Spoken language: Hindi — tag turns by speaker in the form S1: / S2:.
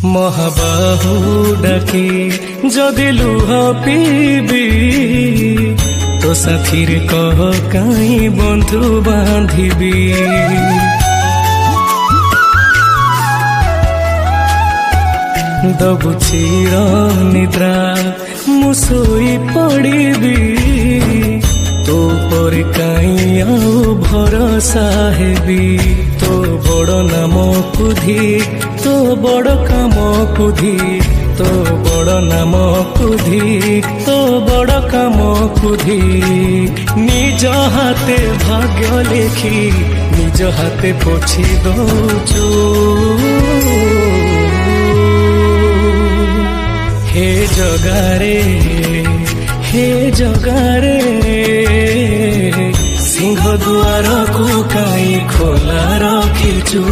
S1: महाबाहु डाके जदि लुह पीबी तो साथी रे कह काई बंधु बांधिबी। दबु चिर निद्रा मुसोई पड़ीबी तो पर काई आउ भरोसा हेबी। तो बड़ नाम कुधी तो बड़ काम कुधी तो बड़ नाम कुधी तो बड़ काम कुधी। निज हाथे भाग्य लेखी निज हाथे पोछि दौचु। हे जगारे हे जगारे सिंह दुआर को काई खोला रखिचु।